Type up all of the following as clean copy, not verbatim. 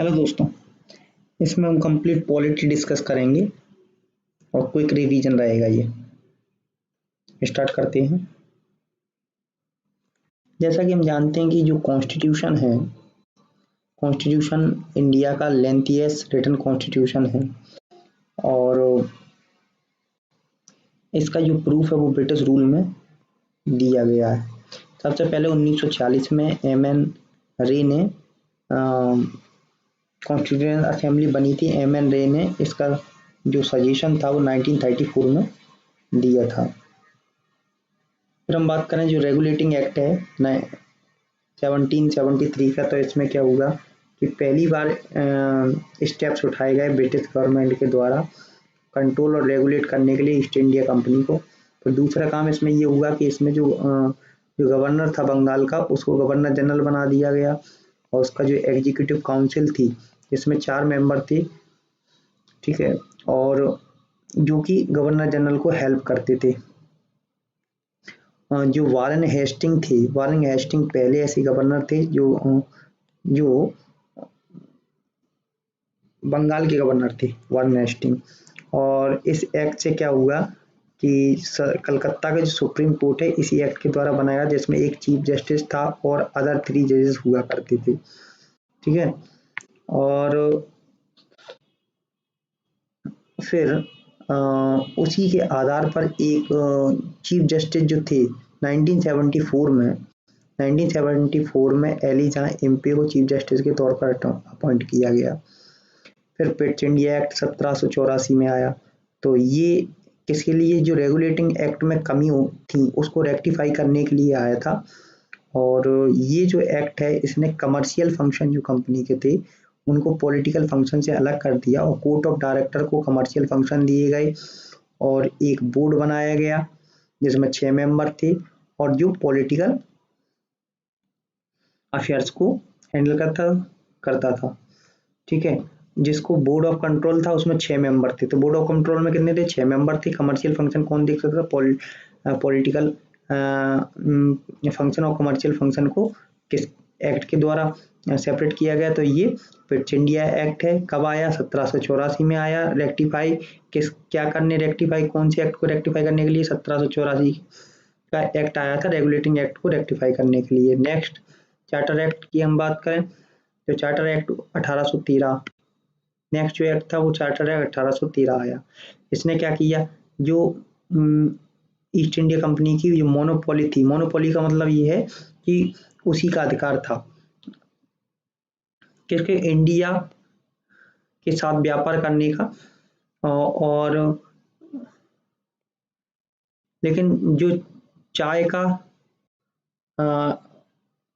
Hello दोस्तों, इसमें हम कंप्लीट पॉलिटी डिस्कस करेंगे और क्विक रिवीजन रहेगा। ये स्टार्ट करते हैं। जैसा कि हम जानते हैं कि जो कॉन्स्टिट्यूशन है, कॉन्स्टिट्यूशन इंडिया का लेंथीएस्ट रिटन कॉन्स्टिट्यूशन है और इसका जो प्रूफ है वो ब्रिटिश रूल में दिया गया है। सबसे पहले 1940 में एम.एन. रे ने कॉन्स्टिट्यूशन असेंबली बनी थी। एम.एन. रे ने इसका जो सजेशन था वो 1934 में दिया था। फिर हम बात करें जो रेगुलेटिंग एक्ट है 1773 का, तो इसमें क्या हुआ कि पहली बार स्टेप्स उठाए गए ब्रिटिश गवर्नमेंट के द्वारा कंट्रोल और रेगुलेट करने के लिए ईस्ट इंडिया कंपनी को। तो दूसरा काम इसमें ये हुआ कि इसमें जो गवर्नर था बंगाल का, उसको गवर्नर जनरल बना दिया गया और उसका जो एग्जीक्यूटिव काउंसिल थी इसमें 4 मेंबर थे, ठीक है, और जो कि गवर्नर जनरल को हेल्प करते थे। जो वारेन हेस्टिंग थे, वारेन हेस्टिंग पहले ऐसे गवर्नर थे जो बंगाल के गवर्नर थे, वारेन हेस्टिंग। और इस एक्ट से क्या हुआ कि कलकत्ता का जो सुप्रीम कोर्ट है इसी एक्ट के द्वारा बनाया, जिसमें एक चीफ जस्टिस था और अदर 3 जजेस हुआ करते थे, ठीक है। और फिर उसी के आधार पर एक चीफ जस्टिस जो थे 1974 में एलिजा एम्पे को चीफ जस्टिस के तौर पर अपॉइंट किया गया। फिर पिट्स इंडिया एक्ट 1784 में आया। तो ये किसके लिए, जो रेगुलेटिंग एक्ट में कमी थी उसको रेक्टिफाई करने के लिए आया था। और ये जो एक्ट है इसने कमर्शियल फंक्शन जो कंपनी के थे उनको पॉलिटिकल फंक्शन से अलग कर दिया और कोर्ट ऑफ डायरेक्टर को कमर्शियल फंक्शन दिए गए और एक बोर्ड बनाया गया जिसमें 6 मेंबर थे और जो पॉलिटिकल अफेयर्स को हैंडल करता था, ठीक है। जिसको बोर्ड ऑफ कंट्रोल था उसमें 6 मेंबर थे। तो बोर्ड ऑफ कंट्रोल में कितने थे? 6 मेंबर थे। कमर्शियल फंक्शन कौन देख सकता था? पॉलिटिकल फंक्शन और कमर्शियल फंक्शन को किस एक्ट के द्वारा सेपरेट किया गया? तो ये पिट्स इंडिया एक्ट है। कब आया? 1784 में आया। रेक्टिफाई क्या करने रेक्टिफाई, कौन से एक्ट को रेक्टिफाई करने के लिए? 1784 का एक्ट आया था रेगुलेटिंग एक्ट को रेक्टिफाई करने के लिए। नेक्स्ट चार्टर एक्ट की हम बात करें तो चार्टर एक्ट 1813, नेक्स्ट जो एक्ट था वो चार्टर एक्ट 1813 आया। इसने क्या किया, जो ईस्ट इंडिया कंपनी की जो मोनोपोली थी, मोनोपोली का मतलब ये है कि उसी का अधिकार था किसके? इंडिया के साथ व्यापार करने का। और लेकिन जो चाय का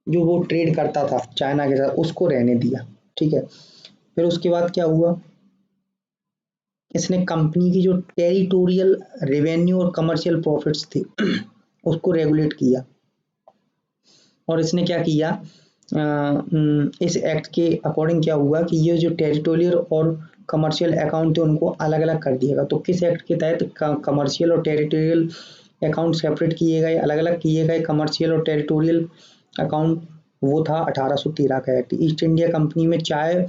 जो वो ट्रेड करता था चाइना के साथ उसको रहने दिया, ठीक है। फिर उसके बाद क्या हुआ, इसने कंपनी की जो टेरिटोरियल रेवेन्यू और कमर्शियल प्रॉफिट्स थे उसको रेगुलेट किया। और इसने क्या किया, इस एक्ट के अकॉर्डिंग क्या हुआ कि ये जो टेरिटोरियल और कमर्शियल अकाउंट थे उनको अलग अलग कर दिया गया। तो किस एक्ट के तहत कमर्शियल और टेरिटोरियल अकाउंट सेपरेट किए गए, अलग अलग किए गए कमर्शियल और टेरिटोरियल अकाउंट? वो था 1813 का एक्ट। ईस्ट इंडिया कंपनी में चाय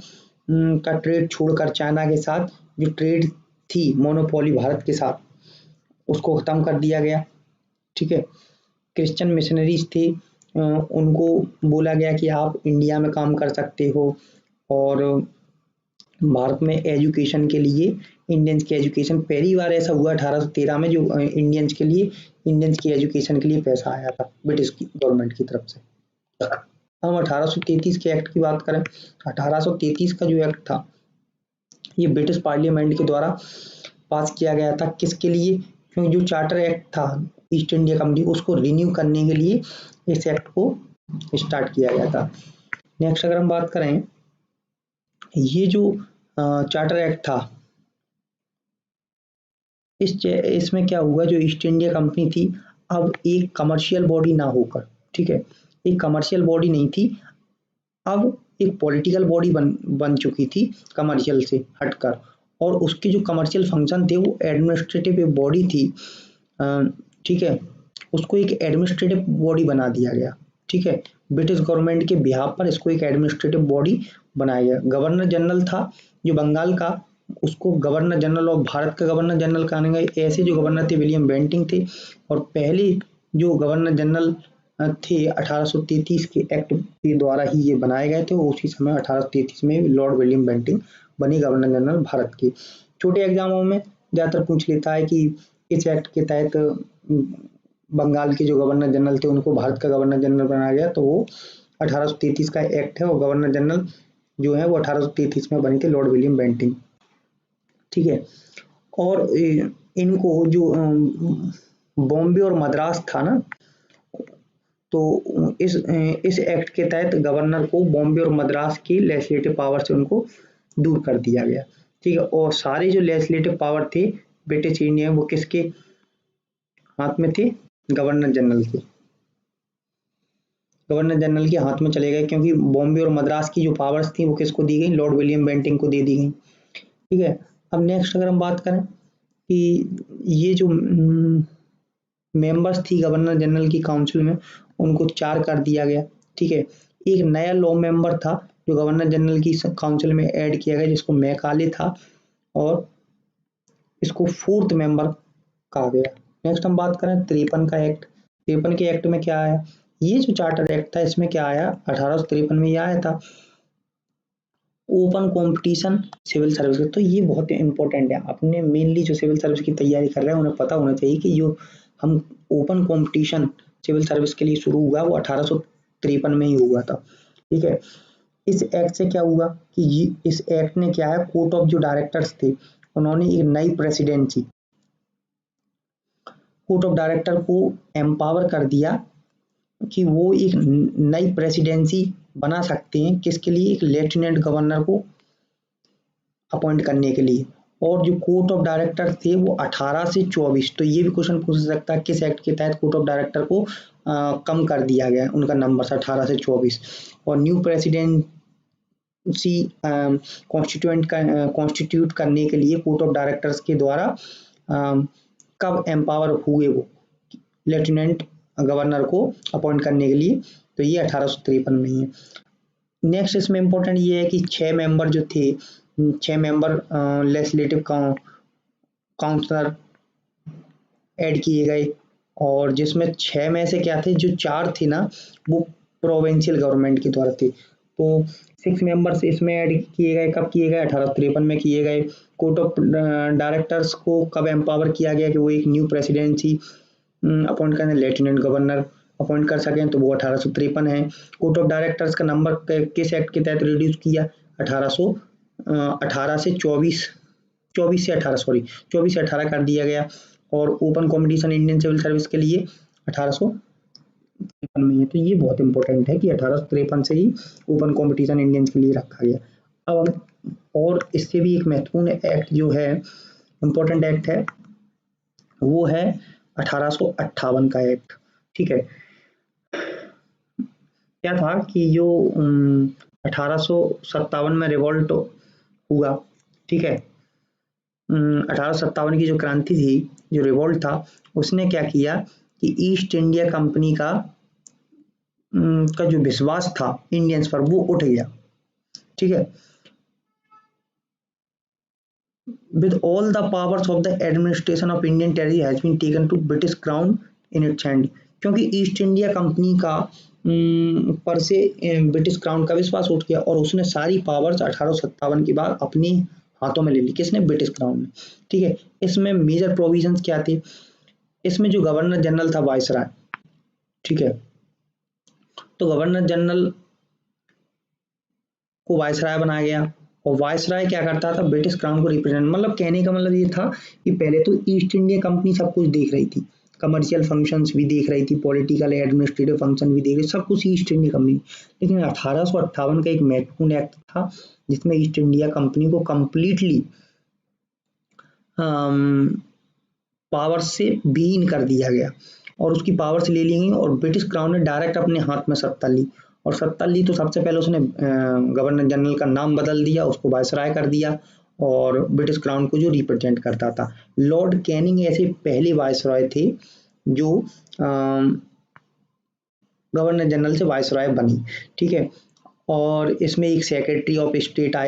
का ट्रेड छोड़कर चाइना के साथ जो ट्रेड थी मोनोपोली भारत के साथ उसको खत्म कर दिया गया, ठीक है। क्रिश्चियन मिशनरीज थे, उनको बोला गया कि आप इंडिया में काम कर सकते हो और भारत में एजुकेशन के लिए इंडियंस की एजुकेशन, पहली बार ऐसा हुआ 1813 में जो इंडियंस की एजुकेशन के लिए पैसा आया था ब्रिटिश की गवर्नमेंट की तरफ से। हम 1833 के एक्ट की बात करें, 1833 का जो एक्ट था ये ब्रिटिश पार्लियामेंट के द्वारा पास किया गया था। किसके लिए? क्योंकि जो चार्टर एक्ट था ईस्ट इंडिया कंपनी उसको रिन्यू करने के लिए इस एक्ट को स्टार्ट किया गया था। नेक्स्ट अगर हम बात करें, ये जो चार्टर एक्ट था इसमें क्या हुआ, जो ईस्ट इंडिया कंपनी थी अब एक कमर्शियल बॉडी ना होकर, ठीक है, एक कमर्शियल बॉडी नहीं थी, अब एक पॉलिटिकल बॉडी बन चुकी थी कमर्शियल से हटकर। और उसके जो कमर्शियल फंक्शन थे वो एडमिनिस्ट्रेटिव बॉडी थी, ठीक है, उसको एक एडमिनिस्ट्रेटिव बॉडी बना दिया गया, ठीक है। ब्रिटिश गवर्नमेंट के बिहाफ पर इसको एक एडमिनिस्ट्रेटिव बॉडी बनाया गया। गवर्नर जनरल था जो बंगाल का, उसको गवर्नर जनरल ऑफ भारत का गवर्नर जनरल कहने गए। ऐसे जो गवर्नर थे विलियम बेंटिंक थे, और पहले जो गवर्नर जनरल थे 1833 के एक्ट के द्वारा ही ये बनाए गए थे। उसी समय 1833 में लॉर्ड विलियम बेंटिंक बने गवर्नर जनरल भारत के। छोटे एग्जामों में ज़्यादातर पूछ लेता है कि इस एक्ट के तहत बंगाल के जो गवर्नर जनरल थे उनको भारत का गवर्नर जनरल बनाया गया, तो वो 1833 का एक्ट है, और गवर्नर जनरल जो है वो 1833 में बने थे लॉर्ड विलियम बेंटिंक। ठीक है, और इनको जो बॉम्बे और मद्रास था ना, तो इस एक्ट के तहत गवर्नर को बॉम्बे और मद्रास की लेजिस्लेटिव पावर से उनको दूर कर दिया गया। ठीक है, और सारे जो लेजिस्लेटिव पावर थे ब्रिटिश इंडिया वो किसके हाथ में थे? गवर्नर जनरल के। गवर्नर जनरल के हाथ में चले गए, क्योंकि बॉम्बे और मद्रास की जो पावर्स थी वो किसको दी गई? लॉर्ड विलियम बेंटिंक को दे दी गई। ठीक है, अब नेक्स्ट अगर हम बात करें कि ये जो मेंबर्स थी गवर्नर जनरल की काउंसिल में, उनको 4 कर दिया गया। ठीक है, एक नया लॉ मेंबर था जो गवर्नर जनरल की काउंसिल में ऐड किया गया, जिसको मैकाले था, और इसको 4th मेंबर कहा गया। नेक्स्ट हम बात करें 53 का एक्ट। 53 के एक्ट में क्या आया? ये जो चार्टर एक्ट था इसमें क्या आया? 1853 में ये आया था ओपन कंपटीशन सिविल सर्विस। तो ये बहुत इंपॉर्टेंट है, अपने मेनली जो सिविल सर्विस की तैयारी कर रहे हैं उन्हें पता होना चाहिए कि जो हम ओपन कंपटीशन सिविल सर्विस के लिए शुरू हुआ वो 1853 में ही हुआ था। ठीक है, इस एक्ट से क्या हुआ कि इस एक्ट ने क्या है, कोर्ट ऑफ जो डायरेक्टर्स थे उन्होंने एक नई प्रेसिडेंसी कोर्ट ऑफ डायरेक्टर को एम्पावर कर दिया कि वो एक नई प्रेसिडेंसी बना सकते हैं, किसके लिए? एक लेफ्टिनेंट गवर्नर को अपॉइंट करने के लिए। और जो कोर्ट ऑफ डायरेक्टर थे वो 18 से 24, तो ये भी क्वेश्चन पूछ सकता है किस एक्ट के तहत कोर्ट ऑफ डायरेक्टर को कम कर दिया गया, उनका नंबर से 18 से 24। और न्यू प्रेसिडेंसी कॉन्स्टिट्यूट करने के लिए कोर्ट ऑफ डायरेक्टर्स के द्वारा कब एम्पावर हुए वो लेफ्टिनेंट गवर्नर को अपॉइंट करने के लिए? तो ये 1853 में ही है। नेक्स्ट इसमें इम्पोर्टेंट ये है कि 6 मेंबर जो थे, 6 मेंबर लेजिस्लेटिव काउंसलर ऐड किए गए, और जिसमें 6 में से क्या थे, जो 4 थे ना वो प्रोविंशियल गवर्नमेंट के द्वारा थे। तो 6 मेंबर्स इसमें ऐड किए गए। कब किए गए? 1853 में किए गए। कोर्ट ऑफ डायरेक्टर्स को कब एम्पावर किया गया कि वो एक न्यू प्रेसिडेंसी अपॉइंट करें, लेफ्टिनेंट गवर्नर अपॉइंट कर सकें, तो वो 1853 है। कोर्ट ऑफ डायरेक्टर्स का नंबर किस एक्ट के तहत रिड्यूस किया? 1818 से 24 से 18 सॉरी 24 से 18 कर दिया गया। और open competition Indian civil service के लिए 1853 में है। तो ये बहुत इंपॉर्टेंट है कि 1853 से ही ओपन कॉम्पिटिशन इंडियन के लिए रखा गया। अब और इससे भी एक महत्वपूर्ण एक्ट जो है, इम्पोर्टेंट एक्ट है, वो है 1858 का एक्ट। ठीक है, क्या था कि जो 1857 में रिवॉल्ट हुआ। ठीक है, 1857 की जो क्रांति थी, जो रिवॉल्ट था, उसने क्या किया कि ईस्ट इंडिया कंपनी का जो विश्वास था इंडियंस पर वो उठ गया। ठीक है, with all the powers of the administration of Indian territory has been taken to British Crown in its hand। क्योंकि ईस्ट इंडिया कंपनी का पर से ब्रिटिश क्राउन का विश्वास उठ गया, और उसने सारी पावर्स 1857 के बाद अपनी हाथों में ले ली। किसने? ब्रिटिश क्राउन ने। ठीक है, इसमें मेजर प्रोविजंस क्या थे? इसमें जो गवर्नर जनरल था वायसराय, ठीक है, तो गवर्नर जनरल को वायसराय बनाया गया, और वायसराय क्या करता था? ब्रिटिश क्राउन को रिप्रेजेंट, मतलब कहने का मतलब ये था कि पहले तो ईस्ट इंडिया कंपनी सब कुछ देख रही थी, कमर्शियल फंक्शंस भी देख रही थी, पॉलिटिकल एडमिनिस्ट्रेटिव फंक्शन भी देख रही थी, सब कुछ ईस्ट इंडिया कंपनी। लेकिन 1858 का एक महत्वपूर्ण एक्ट था जिसमें ईस्ट इंडिया कंपनी को कंप्लीटली पावर से विहीन कर दिया गया, और उसकी पावर से ले ली गई, और ब्रिटिश क्राउन ने डायरेक्ट अपने हाथ में सत्ता ली। और सत्ता ली तो सबसे पहले उसने गवर्नर जनरल का नाम बदल दिया, उसको वायसराय कर दिया, और ब्रिटिश क्राउन को जो रिप्रेजेंट करता था। लॉर्ड कैनिंग ऐसे पहले वायसराय थे जो गवर्नर जनरल से वायसराय बनी। ठीक है, और इसमें एक सेक्रेटरी ऑफ स्टेट आया